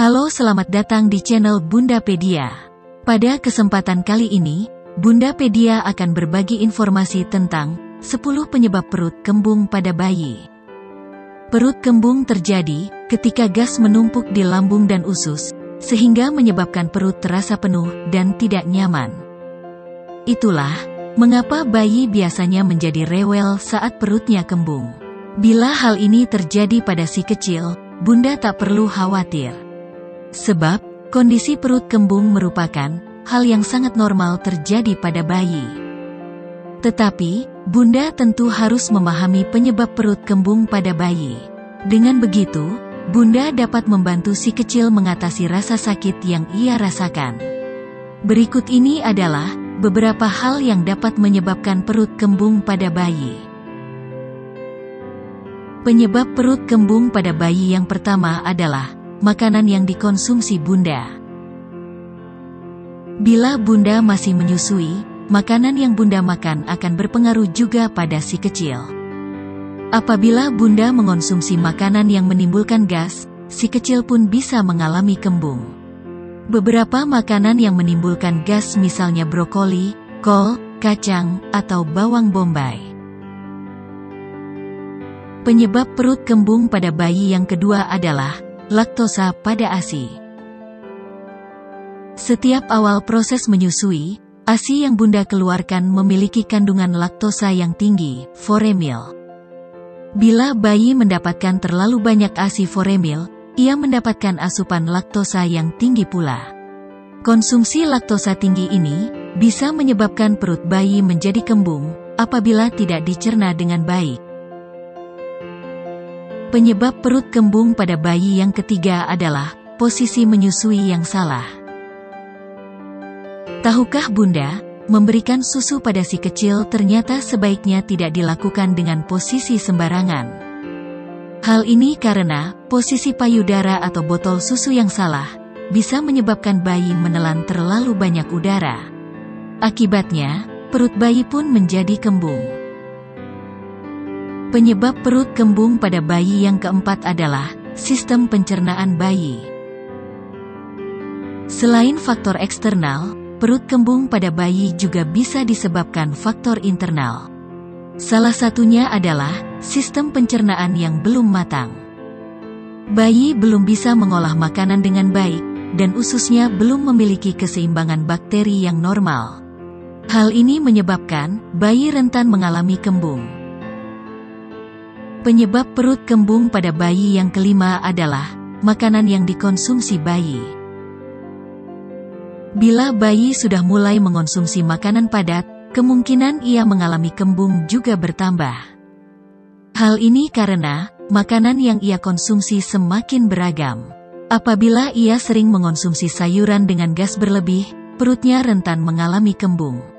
Halo, selamat datang di channel Bundapedia. Pada kesempatan kali ini, Bundapedia akan berbagi informasi tentang 10 penyebab perut kembung pada bayi. Perut kembung terjadi ketika gas menumpuk di lambung dan usus, sehingga menyebabkan perut terasa penuh dan tidak nyaman. Itulah mengapa bayi biasanya menjadi rewel saat perutnya kembung. Bila hal ini terjadi pada si kecil, Bunda tak perlu khawatir. Sebab, kondisi perut kembung merupakan hal yang sangat normal terjadi pada bayi. Tetapi, Bunda tentu harus memahami penyebab perut kembung pada bayi. Dengan begitu, Bunda dapat membantu si kecil mengatasi rasa sakit yang ia rasakan. Berikut ini adalah beberapa hal yang dapat menyebabkan perut kembung pada bayi. Penyebab perut kembung pada bayi yang pertama adalah makanan yang dikonsumsi Bunda. Bila Bunda masih menyusui, makanan yang Bunda makan akan berpengaruh juga pada si kecil. Apabila Bunda mengonsumsi makanan yang menimbulkan gas, si kecil pun bisa mengalami kembung. Beberapa makanan yang menimbulkan gas misalnya brokoli, kol, kacang, atau bawang bombay. Penyebab perut kembung pada bayi yang kedua adalah laktosa pada ASI. Setiap awal proses menyusui, ASI yang Bunda keluarkan memiliki kandungan laktosa yang tinggi, foremil. Bila bayi mendapatkan terlalu banyak ASI foremil, ia mendapatkan asupan laktosa yang tinggi pula. Konsumsi laktosa tinggi ini bisa menyebabkan perut bayi menjadi kembung apabila tidak dicerna dengan baik. Penyebab perut kembung pada bayi yang ketiga adalah posisi menyusui yang salah. Tahukah Bunda, memberikan susu pada si kecil ternyata sebaiknya tidak dilakukan dengan posisi sembarangan. Hal ini karena posisi payudara atau botol susu yang salah bisa menyebabkan bayi menelan terlalu banyak udara. Akibatnya, perut bayi pun menjadi kembung. Penyebab perut kembung pada bayi yang keempat adalah sistem pencernaan bayi. Selain faktor eksternal, perut kembung pada bayi juga bisa disebabkan faktor internal. Salah satunya adalah sistem pencernaan yang belum matang. Bayi belum bisa mengolah makanan dengan baik, dan ususnya belum memiliki keseimbangan bakteri yang normal. Hal ini menyebabkan bayi rentan mengalami kembung. Penyebab perut kembung pada bayi yang kelima adalah makanan yang dikonsumsi bayi. Bila bayi sudah mulai mengonsumsi makanan padat, kemungkinan ia mengalami kembung juga bertambah. Hal ini karena makanan yang ia konsumsi semakin beragam. Apabila ia sering mengonsumsi sayuran dengan gas berlebih, perutnya rentan mengalami kembung.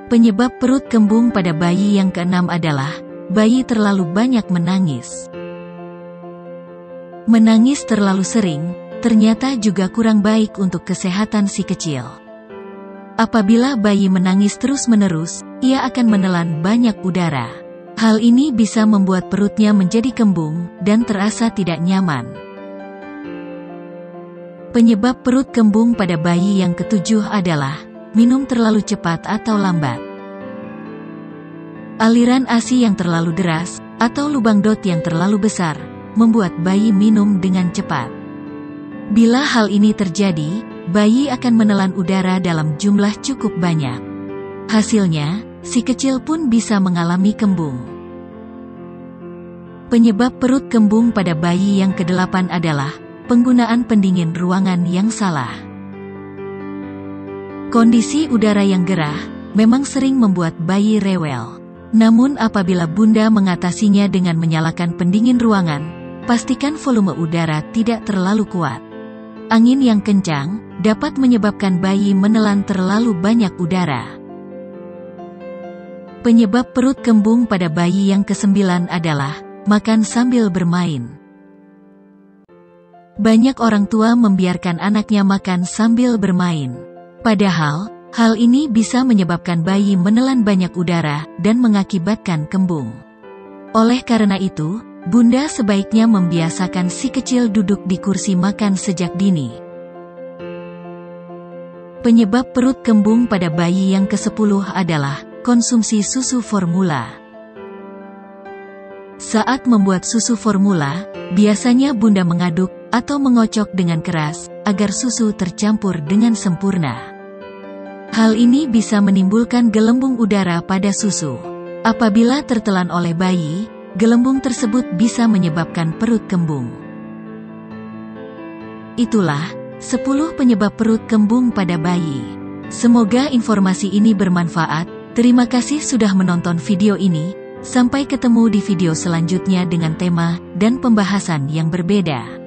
Penyebab perut kembung pada bayi yang keenam adalah bayi terlalu banyak menangis. Menangis terlalu sering ternyata juga kurang baik untuk kesehatan si kecil. Apabila bayi menangis terus-menerus, ia akan menelan banyak udara. Hal ini bisa membuat perutnya menjadi kembung dan terasa tidak nyaman. Penyebab perut kembung pada bayi yang ketujuh adalah minum terlalu cepat atau lambat. Aliran ASI yang terlalu deras, atau lubang dot yang terlalu besar, membuat bayi minum dengan cepat. Bila hal ini terjadi, bayi akan menelan udara dalam jumlah cukup banyak. Hasilnya, si kecil pun bisa mengalami kembung. Penyebab perut kembung pada bayi yang kedelapan adalah penggunaan pendingin ruangan yang salah. Kondisi udara yang gerah memang sering membuat bayi rewel. Namun apabila Bunda mengatasinya dengan menyalakan pendingin ruangan, pastikan volume udara tidak terlalu kuat. Angin yang kencang dapat menyebabkan bayi menelan terlalu banyak udara. Penyebab perut kembung pada bayi yang kesembilan adalah makan sambil bermain. Banyak orang tua membiarkan anaknya makan sambil bermain. Padahal, hal ini bisa menyebabkan bayi menelan banyak udara dan mengakibatkan kembung. Oleh karena itu, Bunda sebaiknya membiasakan si kecil duduk di kursi makan sejak dini. Penyebab perut kembung pada bayi yang ke-10 adalah konsumsi susu formula. Saat membuat susu formula, biasanya Bunda mengaduk atau mengocok dengan keras agar susu tercampur dengan sempurna. Hal ini bisa menimbulkan gelembung udara pada susu. Apabila tertelan oleh bayi, gelembung tersebut bisa menyebabkan perut kembung. Itulah 10 penyebab perut kembung pada bayi. Semoga informasi ini bermanfaat. Terima kasih sudah menonton video ini. Sampai ketemu di video selanjutnya dengan tema dan pembahasan yang berbeda.